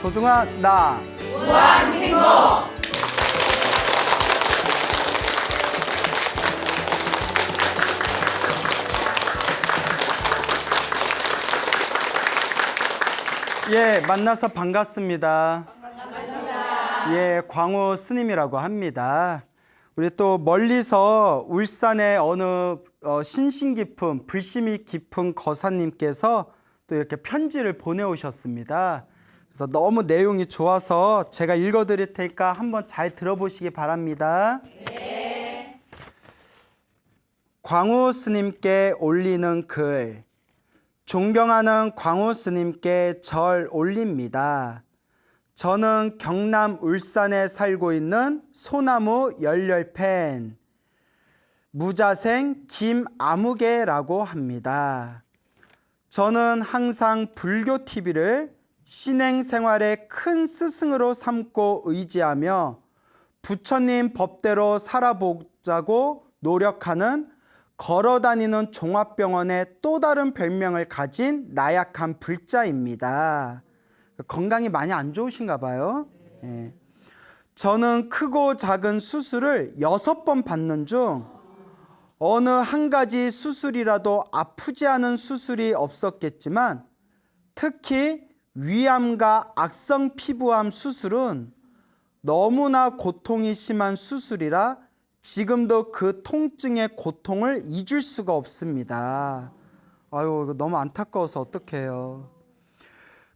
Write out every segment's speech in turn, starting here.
소중한 나 무한 행복. 예, 만나서 반갑습니다. 예, 광우 스님이라고 합니다. 우리 또 멀리서 울산의 어느 신심 깊은 불심이 깊은 거사님께서 또 이렇게 편지를 보내오셨습니다. 그래서 너무 내용이 좋아서 제가 읽어드릴 테니까 한번 잘 들어보시기 바랍니다. 네. 광우 스님께 올리는 글. 존경하는 광우 스님께 절 올립니다. 저는 경남 울산에 살고 있는 소나무 열렬팬 무자생 김아무개라고 합니다. 저는 항상 불교 TV를 신행생활의 큰 스승으로 삼고 의지하며 부처님 법대로 살아보자고 노력하는 걸어다니는 종합병원의 또 다른 별명을 가진 나약한 불자입니다. 건강이 많이 안 좋으신가 봐요. 예. 저는 크고 작은 수술을 6번 받는 중 어느 한 가지 수술이라도 아프지 않은 수술이 없었겠지만 특히 위암과 악성 피부암 수술은 너무나 고통이 심한 수술이라 지금도 그 통증의 고통을 잊을 수가 없습니다. 아유, 이거 너무 안타까워서 어떡해요.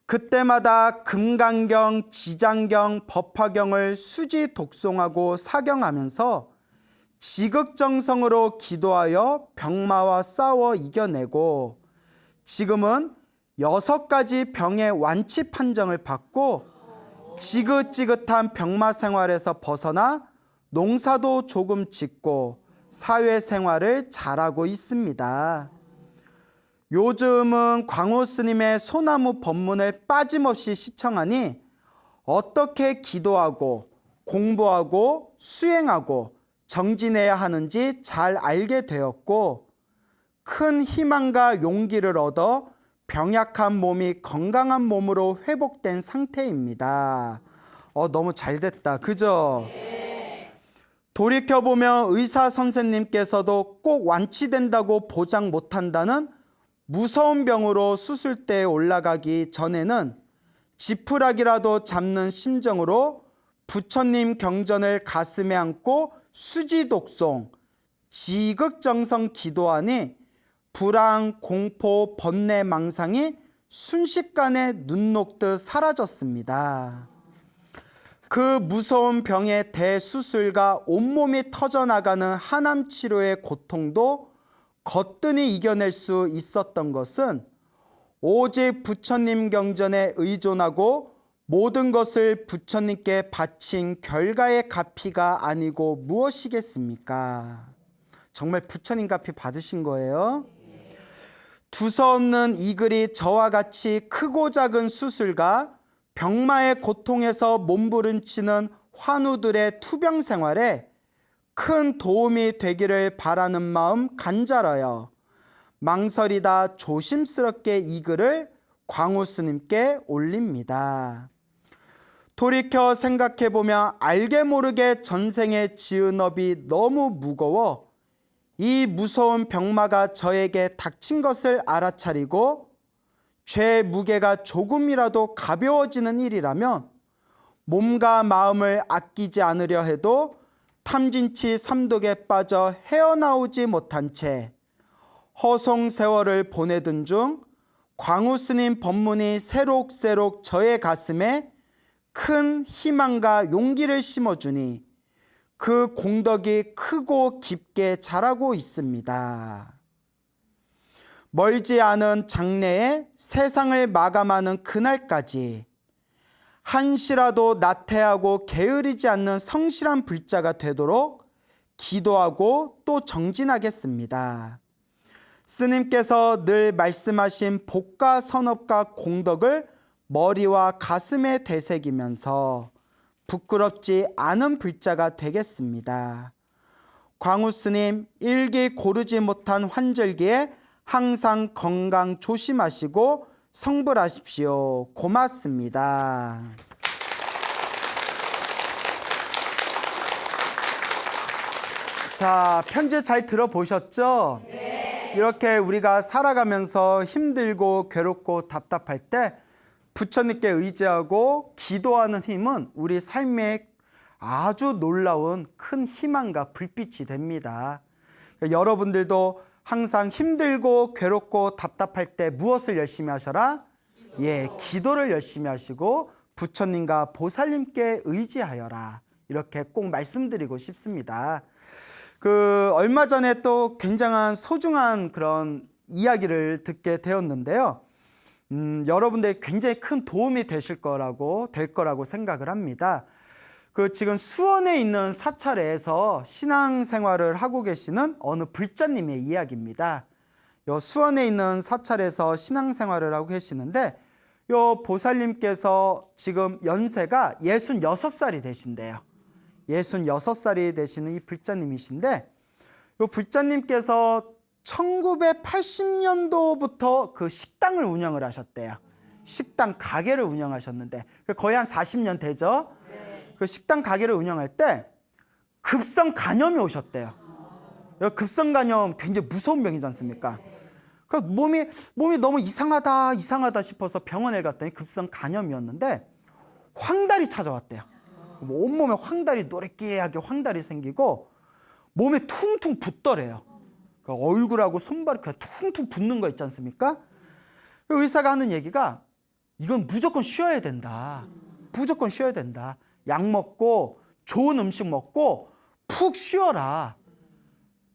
그때마다 금강경, 지장경, 법화경을 수지 독송하고 사경하면서 지극정성으로 기도하여 병마와 싸워 이겨내고 지금은 6가지 병의 완치 판정을 받고 지긋지긋한 병마 생활에서 벗어나 농사도 조금 짓고 사회생활을 잘하고 있습니다. 요즘은 광우 스님의 소나무 법문을 빠짐없이 시청하니 어떻게 기도하고 공부하고 수행하고 정진해야 하는지 잘 알게 되었고 큰 희망과 용기를 얻어 병약한 몸이 건강한 몸으로 회복된 상태입니다. 너무 잘 됐다. 그죠? 돌이켜보면 의사 선생님께서도 꼭 완치된다고 보장 못한다는 무서운 병으로 수술대에 올라가기 전에는 지푸라기라도 잡는 심정으로 부처님 경전을 가슴에 안고 수지독송, 지극정성 기도하니 불안, 공포, 번뇌, 망상이 순식간에 눈 녹듯 사라졌습니다. 그 무서운 병의 대수술과 온몸이 터져나가는 하남치료의 고통도 거뜬히 이겨낼 수 있었던 것은 오직 부처님 경전에 의존하고 모든 것을 부처님께 바친 결과의 가피가 아니고 무엇이겠습니까? 정말 부처님 가피 받으신 거예요? 두서없는 이 글이 저와 같이 크고 작은 수술과 병마의 고통에서 몸부림치는 환우들의 투병 생활에 큰 도움이 되기를 바라는 마음 간절하여 망설이다 조심스럽게 이 글을 광우 스님께 올립니다. 돌이켜 생각해보면 알게 모르게 전생에 지은 업이 너무 무거워 이 무서운 병마가 저에게 닥친 것을 알아차리고 죄 무게가 조금이라도 가벼워지는 일이라면 몸과 마음을 아끼지 않으려 해도 탐진치 삼독에 빠져 헤어나오지 못한 채 허송세월을 보내던 중 광우 스님 법문이 새록새록 저의 가슴에 큰 희망과 용기를 심어주니 그 공덕이 크고 깊게 자라고 있습니다. 멀지 않은 장래에 세상을 마감하는 그날까지 한시라도 나태하고 게으르지 않는 성실한 불자가 되도록 기도하고 또 정진하겠습니다. 스님께서 늘 말씀하신 복과 선업과 공덕을 머리와 가슴에 되새기면서 부끄럽지 않은 불자가 되겠습니다. 광우 스님 일기 고르지 못한 환절기에 항상 건강 조심하시고 성불하십시오. 고맙습니다. 자, 편지 잘 들어보셨죠? 네. 이렇게 우리가 살아가면서 힘들고 괴롭고 답답할 때 부처님께 의지하고 기도하는 힘은 우리 삶에 아주 놀라운 큰 희망과 불빛이 됩니다. 그러니까 여러분들도 항상 힘들고 괴롭고 답답할 때 무엇을 열심히 하셔라? 예, 기도를 열심히 하시고 부처님과 보살님께 의지하여라. 이렇게 꼭 말씀드리고 싶습니다. 얼마 전에 또 굉장한 소중한 그런 이야기를 듣게 되었는데요. 여러분들이 굉장히 큰 도움이 될 거라고 생각을 합니다. 지금 수원에 있는 사찰에서 신앙생활을 하고 계시는 어느 불자님의 이야기입니다. 수원에 있는 사찰에서 신앙생활을 하고 계시는데 보살님께서 지금 연세가 66살이 되신대요. 66살이 되시는 이 불자님이신데 이 불자님께서 1980년도부터 그 식당을 운영을 하셨대요. 식당 가게를 운영하셨는데 거의 한 40년 되죠. 그 식당 가게를 운영할 때 급성 간염이 오셨대요. 급성 간염 굉장히 무서운 병이지 않습니까? 그래서 몸이 너무 이상하다 싶어서 병원에 갔더니 급성 간염이었는데 황달이 찾아왔대요. 온몸에 황달이 노래끼하게 황달이 생기고 몸에 퉁퉁 붓더래요. 얼굴하고 손발이 그냥 퉁퉁 붓는 거 있지 않습니까? 의사가 하는 얘기가 이건 무조건 쉬어야 된다. 무조건 쉬어야 된다. 약 먹고 좋은 음식 먹고 푹 쉬어라.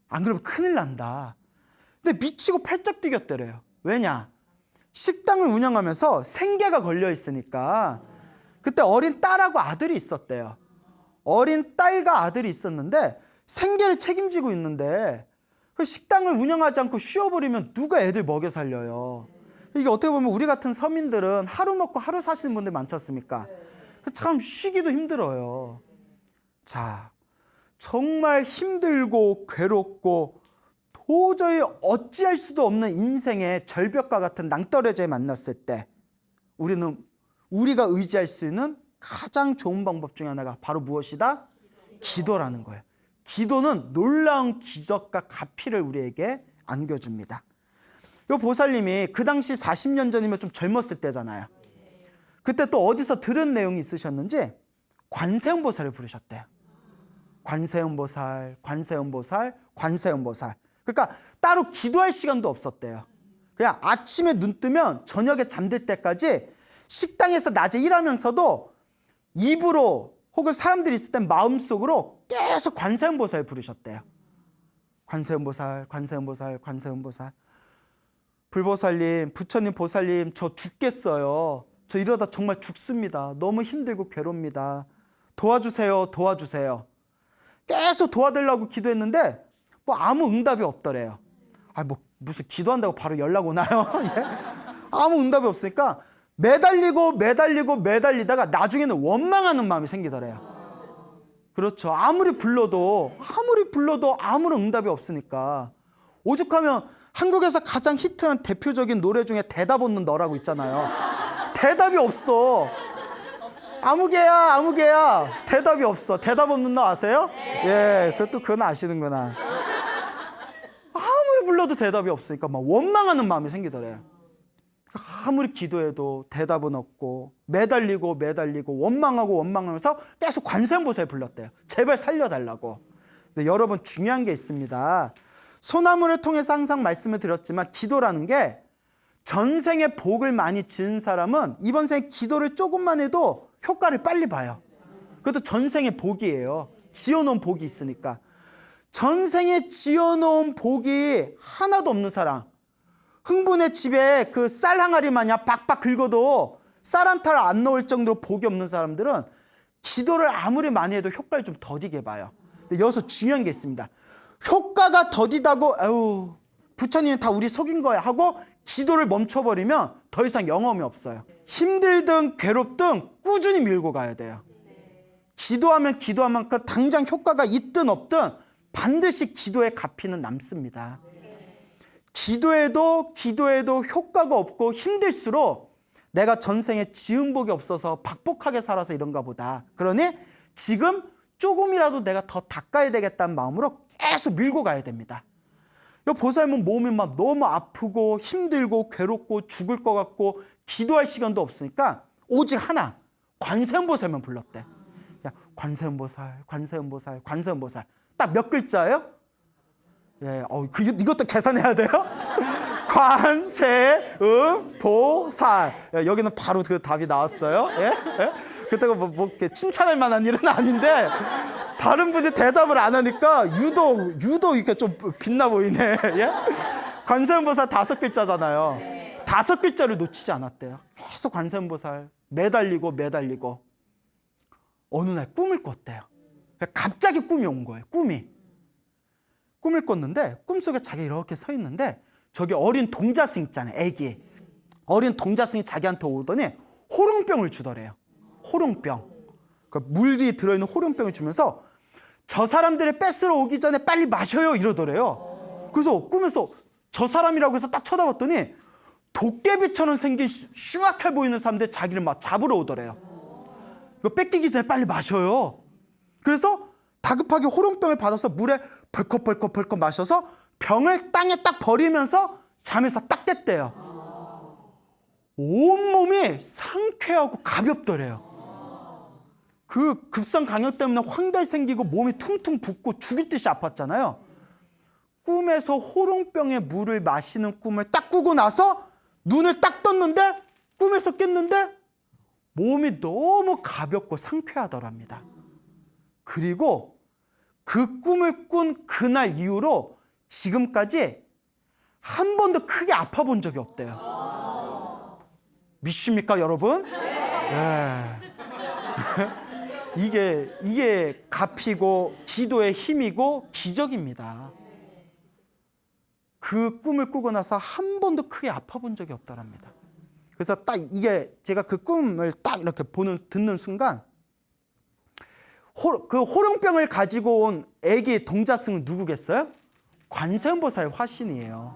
안 그러면 큰일 난다. 근데 미치고 팔짝 뛰겼대래요. 왜냐? 식당을 운영하면서 생계가 걸려 있으니까. 그때 어린 딸하고 아들이 있었대요. 어린 딸과 아들이 있었는데 생계를 책임지고 있는데 그 식당을 운영하지 않고 쉬어버리면 누가 애들 먹여 살려요. 이게 어떻게 보면 우리 같은 서민들은 하루 먹고 하루 사시는 분들 많지 않습니까? 참 쉬기도 힘들어요. 자, 정말 힘들고 괴롭고 도저히 어찌할 수도 없는 인생의 절벽과 같은 낭떠러지에 만났을 때 우리가 의지할 수 있는 가장 좋은 방법 중에 하나가 바로 무엇이다? 기도라는 거예요. 기도는 놀라운 기적과 가피를 우리에게 안겨줍니다. 이 보살님이 그 당시 40년 전이면 좀 젊었을 때잖아요. 그때 또 어디서 들은 내용이 있으셨는지 관세음보살을 부르셨대요. 관세음보살. 그러니까 따로 기도할 시간도 없었대요. 그냥 아침에 눈 뜨면 저녁에 잠들 때까지 식당에서 낮에 일하면서도 입으로 혹은 사람들이 있을 땐 마음속으로 계속 관세음보살 부르셨대요. 관세음보살. 불보살님, 부처님, 보살님, 저 죽겠어요. 저 이러다 정말 죽습니다. 너무 힘들고 괴롭습니다. 도와주세요. 계속 도와달라고 기도했는데 아무 응답이 없더래요. 무슨 기도한다고 바로 연락 오나요? 예? 아무 응답이 없으니까 매달리다가 나중에는 원망하는 마음이 생기더래요. 그렇죠. 아무리 불러도 아무런 응답이 없으니까. 오죽하면 한국에서 가장 히트한 대표적인 노래 중에 대답 없는 너라고 있잖아요. 대답이 없어. 아무개야. 대답이 없어. 대답 없는 너 아세요? 예, 그건 아시는구나. 아무리 불러도 대답이 없으니까 막 원망하는 마음이 생기더래요. 아무리 기도해도 대답은 없고 매달리고 원망하면서 계속 관세음보살 불렀대요. 제발 살려달라고. 근데 여러분 중요한 게 있습니다. 소나무를 통해서 항상 말씀을 드렸지만 기도라는 게 전생에 복을 많이 지은 사람은 이번 생에 기도를 조금만 해도 효과를 빨리 봐요. 그것도 전생의 복이에요. 지어놓은 복이 있으니까. 전생에 지어놓은 복이 하나도 없는 사람, 흥분의 집에 그 쌀 항아리 마냥 박박 긁어도 쌀 한 탈 안 넣을 정도로 복이 없는 사람들은 기도를 아무리 많이 해도 효과를 좀 더디게 봐요. 근데 여기서 중요한 게 있습니다. 효과가 더디다고 부처님이 다 우리 속인 거야 하고 기도를 멈춰버리면 더 이상 영험이 없어요. 힘들든 괴롭든 꾸준히 밀고 가야 돼요. 기도하면 기도한 만큼 당장 효과가 있든 없든 반드시 기도의 가피는 남습니다. 기도해도 효과가 없고 힘들수록 내가 전생에 지은 복이 없어서 박복하게 살아서 이런가 보다. 그러니 지금 조금이라도 내가 더 닦아야 되겠다는 마음으로 계속 밀고 가야 됩니다. 이 보살님은 몸이 막 너무 아프고 힘들고 괴롭고 죽을 것 같고 기도할 시간도 없으니까 오직 하나, 관세음보살만 불렀대. 야, 관세음보살, 관세음보살, 관세음보살. 딱 몇 글자예요? 예, 이것도 계산해야 돼요? 관세음보살. 예, 여기는 바로 그 답이 나왔어요. 예? 예? 그때가 뭐 이렇게 칭찬할 만한 일은 아닌데 다른 분이 대답을 안 하니까 유독 이렇게 좀 빛나 보이네. 예? 관세음보살 5글자잖아요. 5글자를 놓치지 않았대요. 계속 관세음보살 매달리고 어느 날 꿈을 꿨대요. 갑자기 꿈이 온 거예요. 꿈을 꿨는데 꿈속에 자기가 이렇게 서 있는데 저기 어린 동자승 있잖아요. 애기. 어린 동자승이 자기한테 오더니 호롱병을 주더래요. 호롱병. 그러니까 물이 들어있는 호롱병을 주면서 저 사람들이 뺏으러 오기 전에 빨리 마셔요 이러더래요. 그래서 꿈에서 저 사람이라고 해서 딱 쳐다봤더니 도깨비처럼 생긴 흉악해 보이는 사람들이 자기를 막 잡으러 오더래요. 이거 뺏기기 전에 빨리 마셔요. 그래서 다급하게 호롱병을 받아서 물에 벌컥 마셔서 병을 땅에 딱 버리면서 잠에서 딱 깼대요. 온몸이 상쾌하고 가볍더래요. 그 급성 강열 때문에 황달 생기고 몸이 퉁퉁 붓고 죽을 듯이 아팠잖아요. 꿈에서 호롱병에 물을 마시는 꿈을 딱 꾸고 나서 눈을 딱 떴는데 꿈에서 깼는데 몸이 너무 가볍고 상쾌하더랍니다. 그리고 그 꿈을 꾼 그날 이후로 지금까지 한 번도 크게 아파 본 적이 없대요. 믿습니까, 여러분? 네. 이게 갚이고 기도의 힘이고 기적입니다. 그 꿈을 꾸고 나서 한 번도 크게 아파 본 적이 없다랍니다. 그래서 딱 이게 제가 그 꿈을 딱 이렇게 듣는 순간 그 호롱병을 가지고 온 애기 동자승은 누구겠어요? 관세음보살 화신이에요.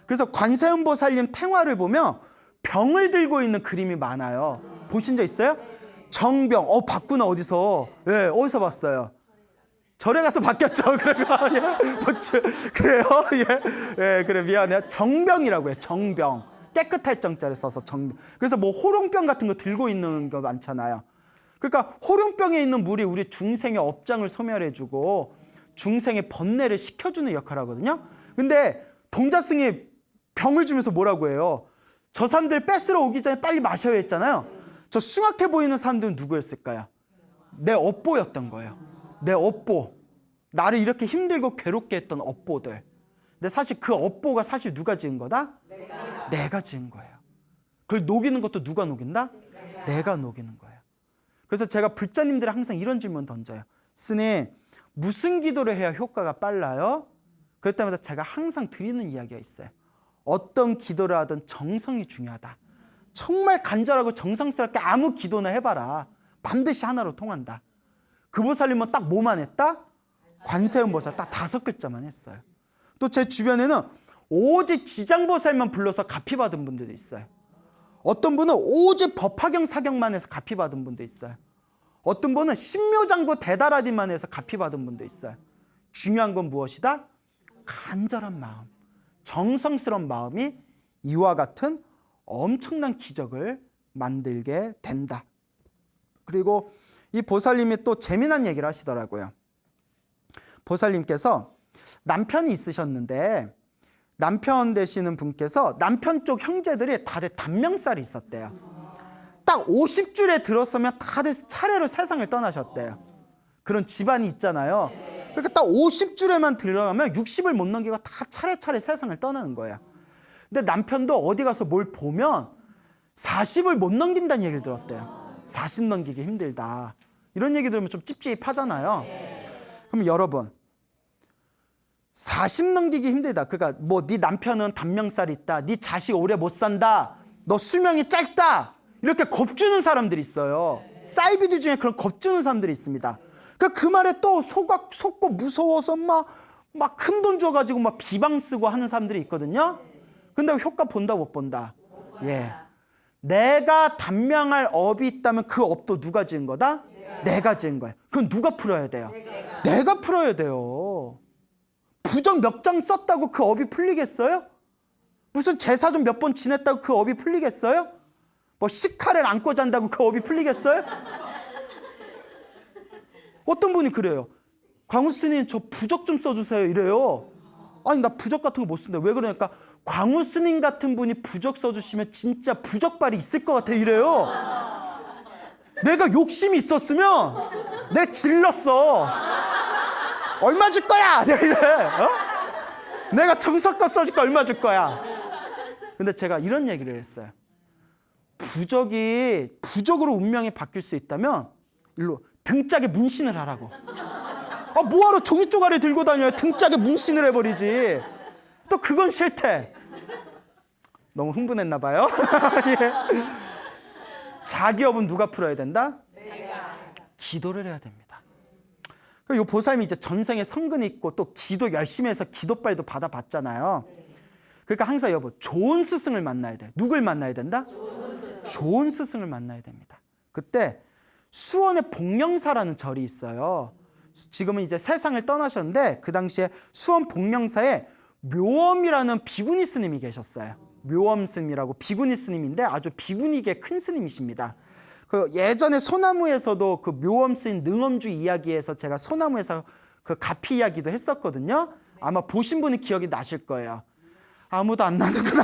그래서 관세음보살님 탱화를 보면 병을 들고 있는 그림이 많아요. 보신 적 있어요? 정병. 봤구나. 어디서? 예, 어디서 봤어요? 절에 가서 바뀌었죠. 그래요? 예, 그래 미안해요. 정병이라고 해요. 정병. 깨끗할 정자를 써서 정병. 그래서 뭐 호롱병 같은 거 들고 있는 거 많잖아요. 그러니까 호롱병에 있는 물이 우리 중생의 업장을 소멸해주고 중생의 번뇌를 식혀주는 역할을 하거든요. 근데 동자승이 병을 주면서 뭐라고 해요? 저 사람들 뺏으러 오기 전에 빨리 마셔야 했잖아요. 저 흉악해 보이는 사람들은 누구였을까요? 내 업보였던 거예요. 내 업보. 나를 이렇게 힘들고 괴롭게 했던 업보들. 근데 사실 그 업보가 사실 누가 지은 거다? 내가 지은 거예요. 그걸 녹이는 것도 누가 녹인다? 내가 녹이는 거예요. 그래서 제가 불자님들이 항상 이런 질문 던져요. 스님, 무슨 기도를 해야 효과가 빨라요? 그럴 때마다 제가 항상 드리는 이야기가 있어요. 어떤 기도를 하든 정성이 중요하다. 정말 간절하고 정성스럽게 아무 기도나 해봐라. 반드시 하나로 통한다. 그 보살님은 딱 뭐만 했다? 관세음보살 딱 5글자만 했어요. 또 제 주변에는 오직 지장보살만 불러서 갚이 받은 분들도 있어요. 어떤 분은 오직 법화경 사경만 해서 갚이 받은 분도 있어요. 어떤 분은 신묘장구 대다라디만 해서 갚이 받은 분도 있어요. 중요한 건 무엇이다? 간절한 마음, 정성스러운 마음이 이와 같은 엄청난 기적을 만들게 된다. 그리고 이 보살님이 또 재미난 얘기를 하시더라고요. 보살님께서 남편이 있으셨는데 남편 되시는 분께서 남편 쪽 형제들이 다들 단명살이 있었대요. 딱 50줄에 들었으면 다들 차례로 세상을 떠나셨대요. 그런 집안이 있잖아요. 그러니까 딱 50줄에만 들어가면 60을 못 넘기고 다 차례차례 세상을 떠나는 거예요. 근데 남편도 어디 가서 뭘 보면 40을 못 넘긴다는 얘기를 들었대요. 40 넘기기 힘들다. 이런 얘기 들으면 좀 찝찝하잖아요. 그럼 여러분, 40 넘기기 힘들다. 그러니까 뭐 네 남편은 단명살이 있다. 네 자식 오래 못 산다. 너 수명이 짧다. 이렇게 겁주는 사람들이 있어요. 사이비드 중에 그런 겁주는 사람들이 있습니다. 그러니까 그 말에 또 속고 무서워서 막 막 큰 돈 줘가지고 막 비방 쓰고 하는 사람들이 있거든요. 근데 효과 본다 못 본다? 예. 내가 단명할 업이 있다면 그 업도 누가 지은 거다? 내가 지은 거예요. 그럼 누가 풀어야 돼요? 내가 풀어야 돼요. 부적 몇 장 썼다고 그 업이 풀리겠어요? 무슨 제사 좀 몇 번 지냈다고 그 업이 풀리겠어요? 뭐 시카를 안고 잔다고 그 업이 풀리겠어요? 어떤 분이 그래요. 광우 스님 저 부적 좀 써주세요 이래요. 아니 나 부적 같은 거 못 쓴다. 왜 그러니까 광우 스님 같은 분이 부적 써주시면 진짜 부적발이 있을 것 같아 이래요. 내가 욕심이 있었으면 내 질렀어. 얼마 줄 거야? 내가 이래. 어? 내가 정성껏 써줄까 얼마 줄 거야? 근데 제가 이런 얘기를 했어요. 부적으로 운명이 바뀔 수 있다면 일로 등짝에 문신을 하라고. 아, 뭐하러 종이 쪼가리 들고 다녀요? 등짝에 문신을 해버리지. 또 그건 싫대. 너무 흥분했나 봐요. 예. 자기 업은 누가 풀어야 된다? 기도를 해야 됩니다. 이 보살님이 이제 전생에 성근이 있고 또 기도 열심히 해서 기도빨도 받아봤잖아요. 그러니까 항상 여보 좋은 스승을 만나야 돼. 누굴 만나야 된다? 좋은 스승을 만나야 됩니다. 그때 수원의 복령사라는 절이 있어요. 지금은 이제 세상을 떠나셨는데 그 당시에 수원 복령사에 묘엄이라는 비구니 스님이 계셨어요. 묘엄 스님이라고 비구니 스님인데 아주 비구니계 큰 스님이십니다. 그 예전에 소나무에서도 그 묘엄 스님 능엄주 이야기에서 제가 소나무에서 그 가피 이야기도 했었거든요. 아마 보신 분이 기억이 나실 거예요. 아무도 안 나는구나.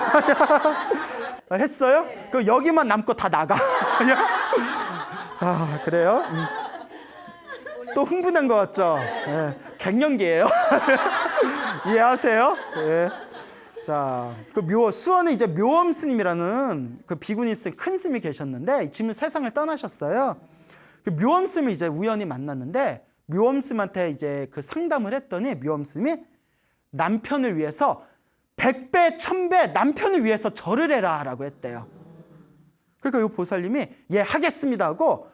했어요? 그 여기만 남고 다 나가. 아 그래요? 또 흥분한 것 같죠? 예, 갱년기예요. 이해하세요? 예. 자, 그 수원에 이제 묘엄 스님이라는 그 비구니 스님 큰 스님이 계셨는데 지금 세상을 떠나셨어요. 그 묘엄 스님을 이제 우연히 만났는데 묘엄 스님한테 이제 그 상담을 했더니 묘엄 스님이 남편을 위해서 100배, 1000배 남편을 위해서 절을 해라라고 했대요. 그러니까 이 보살님이 예 하겠습니다 하고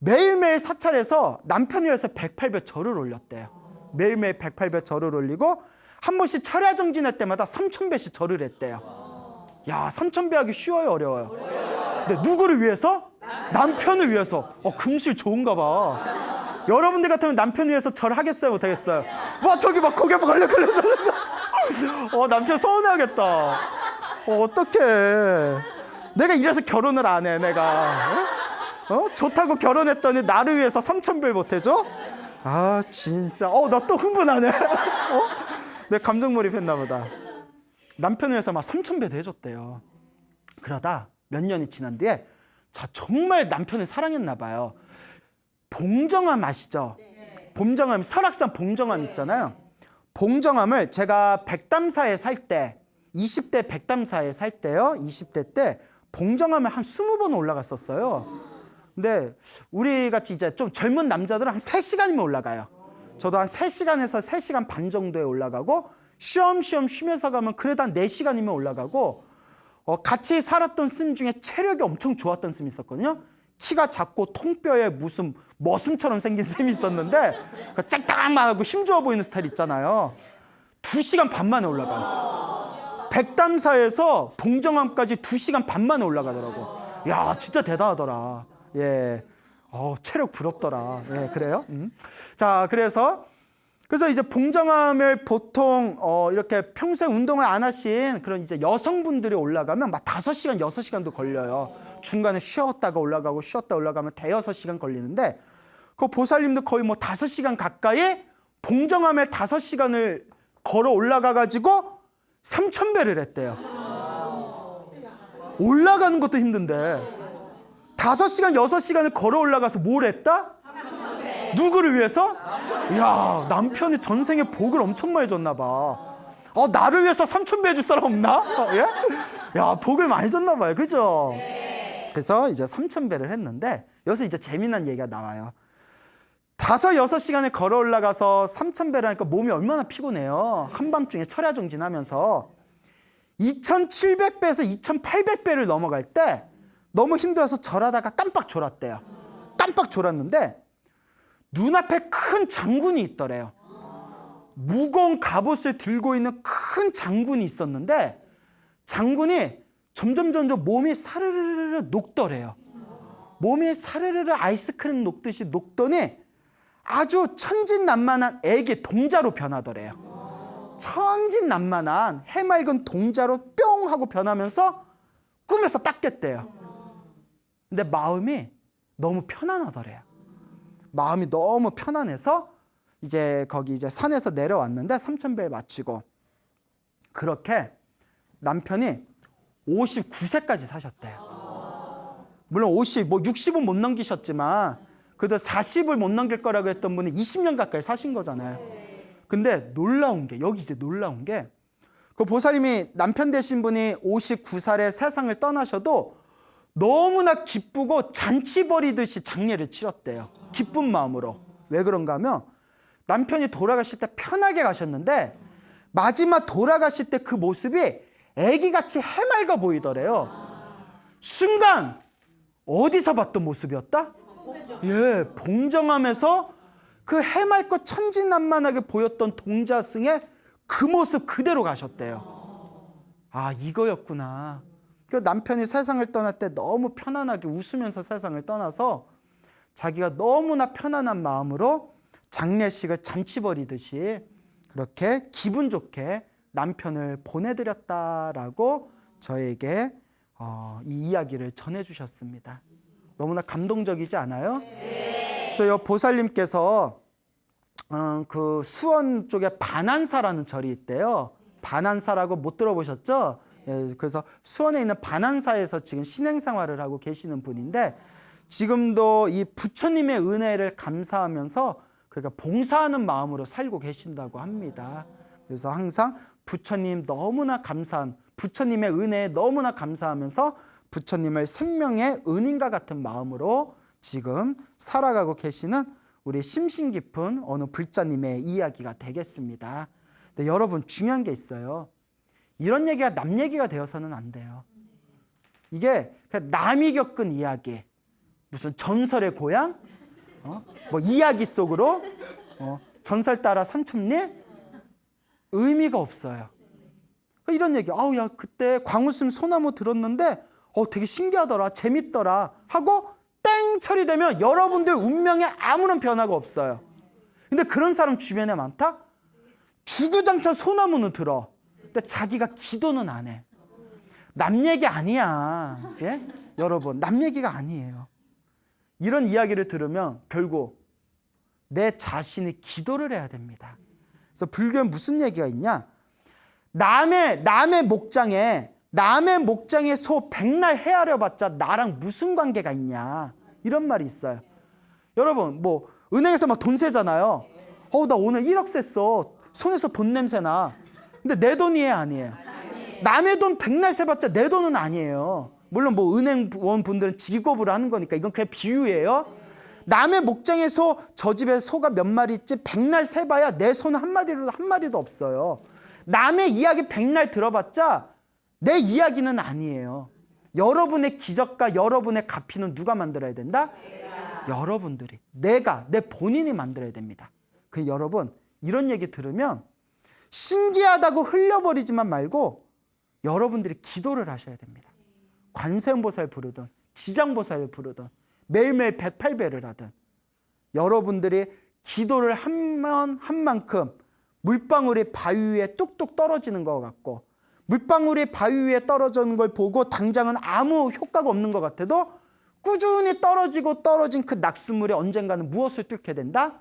매일매일 사찰해서 남편을 위해서 108배 절을 올렸대요. 매일매일 108배 절을 올리고 한 번씩 철야정진할 때마다 3000배씩 절을 했대요. 야 3000배 하기 쉬워요 어려워요? 근데 누구를 위해서? 남편을 위해서. 금실 좋은가 봐. 여러분들 같으면 남편을 위해서 절하겠어요 못하겠어요? 와 저기 막 고개 걸려서 남편 서운해하겠다. 어떡해. 내가 이래서 결혼을 안 해 내가. 좋다고 결혼했더니 나를 위해서 3000배를 못해줘? 아 진짜 나 또 흥분하네. 내 감정몰입했나 보다. 남편을 위해서 막 3000배도 해줬대요. 그러다 몇 년이 지난 뒤에 자 정말 남편을 사랑했나 봐요. 봉정암 아시죠? 봉정암 설악산 봉정암 있잖아요. 봉정암을 제가 백담사에 살 때 20대 백담사에 살 때요. 20대 때 봉정암을 한 20번 올라갔었어요. 근데 우리 같이 이제 좀 젊은 남자들은 한 3시간이면 올라가요. 저도 한 3시간에서 3시간 반 정도에 올라가고 쉬엄쉬엄 쉬면서 가면 그래도 한 4시간이면 올라가고 같이 살았던 스님 중에 체력이 엄청 좋았던 스님이 있었거든요. 키가 작고 통뼈에 무슨 머슴처럼 생긴 스님이 있었는데 짝짝만 하고 힘 좋아 보이는 스타일 있잖아요. 2시간 반 만에 올라가요. 백담사에서 봉정암까지 2시간 반 만에 올라가더라고. 야 진짜 대단하더라. 예, 체력 부럽더라. 예, 그래요? 자, 그래서 이제 봉정암을 보통 이렇게 평소에 운동을 안 하신 그런 이제 여성분들이 올라가면 막 5시간, 6시간도 걸려요. 중간에 쉬었다가 올라가고 쉬었다 올라가면 대여섯 시간 걸리는데 그 보살님도 거의 뭐 5시간 가까이 봉정암에 5시간을 걸어 올라가 가지고 3000배를 했대요. 올라가는 것도 힘든데 5시간, 6시간을 걸어 올라가서 뭘 했다? 누구를 위해서? 이야, 남편이 전생에 복을 엄청 많이 줬나 봐. 나를 위해서 3000배 해줄 사람 없나? 예? 야, 복을 많이 줬나 봐요. 그죠? 그래서 이제 3000배를 했는데 여기서 이제 재미난 얘기가 나와요. 5, 6시간을 걸어 올라가서 3000배를 하니까 몸이 얼마나 피곤해요. 한밤중에 철야정진하면서 2700배에서 2800배를 넘어갈 때 너무 힘들어서 절하다가 깜빡 졸았대요. 깜빡 졸았는데 눈앞에 큰 장군이 있더래요. 무거운 갑옷을 들고 있는 큰 장군이 있었는데 장군이 점점 몸이 사르르르 녹더래요. 몸이 사르르르 아이스크림 녹듯이 녹더니 아주 천진난만한 애기 동자로 변하더래요. 천진난만한 해맑은 동자로 뿅 하고 변하면서 꿈에서 딱 깼대요. 근데 마음이 너무 편안하더래요. 마음이 너무 편안해서 이제 거기 이제 산에서 내려왔는데 삼천배에 마치고 그렇게 남편이 59세까지 사셨대요. 물론 60은 못 넘기셨지만 그래도 40을 못 넘길 거라고 했던 분이 20년 가까이 사신 거잖아요. 근데 놀라운 게 여기 이제 놀라운 게 그 보살님이 남편 되신 분이 59살에 세상을 떠나셔도 너무나 기쁘고 잔치 벌이듯이 장례를 치렀대요. 기쁜 마음으로. 왜 그런가 하면 남편이 돌아가실 때 편하게 가셨는데 마지막 돌아가실 때 그 모습이 애기같이 해맑아 보이더래요. 순간 어디서 봤던 모습이었다? 예, 봉정함에서 그 해맑고 천진난만하게 보였던 동자승의 그 모습 그대로 가셨대요. 아, 이거였구나. 그 남편이 세상을 떠날 때 너무 편안하게 웃으면서 세상을 떠나서 자기가 너무나 편안한 마음으로 장례식을 잔치 벌이듯이 그렇게 기분 좋게 남편을 보내드렸다라고 저에게 이 이야기를 전해주셨습니다. 너무나 감동적이지 않아요? 그래서 이 보살님께서 그 수원 쪽에 반안사라는 절이 있대요. 반안사라고 못 들어보셨죠? 예, 그래서 수원에 있는 반안사에서 지금 신행 생활을 하고 계시는 분인데 지금도 이 부처님의 은혜를 감사하면서 그러니까 봉사하는 마음으로 살고 계신다고 합니다. 그래서 항상 부처님 너무나 감사한 부처님의 은혜에 너무나 감사하면서 부처님을 생명의 은인과 같은 마음으로 지금 살아가고 계시는 우리 심신 깊은 어느 불자님의 이야기가 되겠습니다. 근데 여러분 중요한 게 있어요. 이런 얘기가 남 얘기가 되어서는 안 돼요. 이게 그냥 남이 겪은 이야기, 무슨 전설의 고향, 뭐 이야기 속으로 전설 따라 산천리 의미가 없어요. 이런 얘기, 아우 야 그때 광우씀 소나무 들었는데 되게 신기하더라, 재밌더라 하고 땡 처리되면 여러분들 운명에 아무런 변화가 없어요. 근데 그런 사람 주변에 많다? 주구장창 소나무는 들어. 근데 자기가 기도는 안 해. 남 얘기 아니야. 예? 여러분, 남 얘기가 아니에요. 이런 이야기를 들으면 결국 내 자신이 기도를 해야 됩니다. 그래서 불교에 무슨 얘기가 있냐? 남의 목장에 소 백날 헤아려봤자 나랑 무슨 관계가 있냐, 이런 말이 있어요. 여러분 뭐 은행에서 막 돈 세잖아요. 나 오늘 1억 셌어. 손에서 돈 냄새 나. 근데 내 돈이에요, 아니에요? 남의 돈 백날 세봤자 내 돈은 아니에요. 물론 뭐 은행원 분들은 직업으로 하는 거니까 이건 그냥 비유예요. 남의 목장에 저 집에 소가 몇 마리 있지 백날 세봐야 내 손 한 마리도 없어요. 남의 이야기 백날 들어봤자 내 이야기는 아니에요. 여러분의 기적과 여러분의 가피는 누가 만들어야 된다? 여러분들이. 내 본인이 만들어야 됩니다. 그 여러분 이런 얘기 들으면 신기하다고 흘려버리지만 말고 여러분들이 기도를 하셔야 됩니다. 관세음보살 부르든 지장보살을 부르든 매일매일 108배를 하든 여러분들이 기도를 한 만큼 물방울이 바위 위에 뚝뚝 떨어지는 것 같고 물방울이 바위 위에 떨어지는 걸 보고 당장은 아무 효과가 없는 것 같아도 꾸준히 떨어진 그 낙수물이 언젠가는 무엇을 뚫게 된다?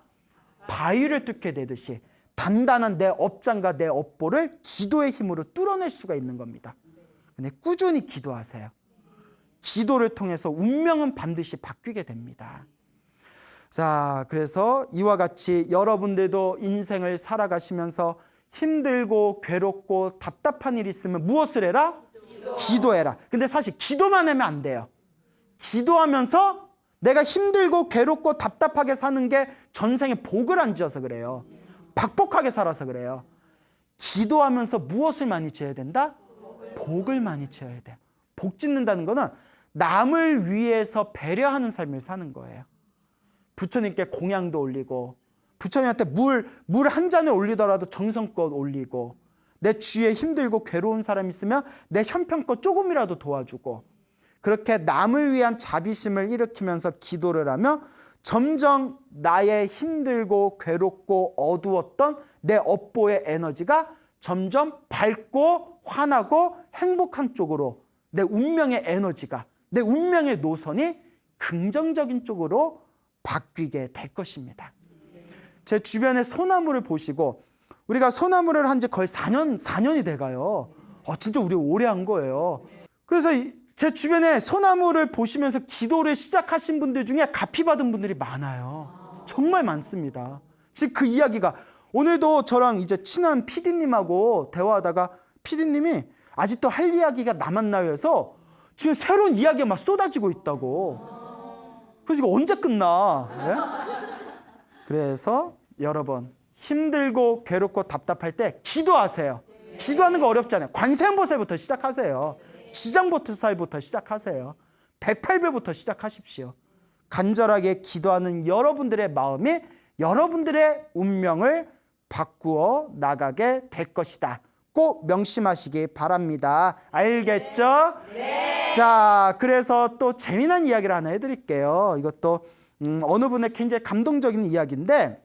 바위를 뚫게 되듯이 단단한 내 업장과 내 업보를 기도의 힘으로 뚫어낼 수가 있는 겁니다. 근데 꾸준히 기도하세요. 기도를 통해서 운명은 반드시 바뀌게 됩니다. 자, 그래서 이와 같이 여러분들도 인생을 살아가시면서 힘들고 괴롭고 답답한 일이 있으면 무엇을 해라? 기도해라. 근데 사실 기도만 하면 안 돼요. 기도하면서 내가 힘들고 괴롭고 답답하게 사는 게 전생에 복을 안 지어서 그래요. 박복하게 살아서 그래요. 기도하면서 무엇을 많이 지어야 된다? 복을 많이 지어야 돼요. 복 짓는다는 거는 남을 위해서 배려하는 삶을 사는 거예요. 부처님께 공양도 올리고 부처님한테 물 한 잔을 올리더라도 정성껏 올리고, 내 주위에 힘들고 괴로운 사람 있으면 내 형편껏 조금이라도 도와주고, 그렇게 남을 위한 자비심을 일으키면서 기도를 하며 점점 나의 힘들고 괴롭고 어두웠던 내 업보의 에너지가 점점 밝고 환하고 행복한 쪽으로, 내 운명의 에너지가, 내 운명의 노선이 긍정적인 쪽으로 바뀌게 될 것입니다. 제 주변의 소나무를 보시고, 우리가 소나무를 한 지 거의 4년이 돼가요. 진짜 우리 오래 한 거예요. 그래서 제 주변에 소나무를 보시면서 기도를 시작하신 분들 중에 가피 받은 분들이 많아요. 정말 많습니다. 지금 그 이야기가, 오늘도 저랑 이제 친한 PD님하고 대화하다가 PD님이 아직도 할 이야기가 남았나요 해서 지금 새로운 이야기가 막 쏟아지고 있다고. 그래서 이거 언제 끝나? 네? 그래서 여러분, 힘들고 괴롭고 답답할 때 기도하세요. 기도하는 거 어렵잖아요. 관세음보살부터 시작하세요. 지장보살부터 시작하세요. 108배부터 시작하십시오. 간절하게 기도하는 여러분들의 마음이 여러분들의 운명을 바꾸어 나가게 될 것이다. 꼭 명심하시기 바랍니다. 알겠죠? 네. 자, 그래서 또 재미난 이야기를 하나 해드릴게요. 이것도 어느 분의 굉장히 감동적인 이야기인데,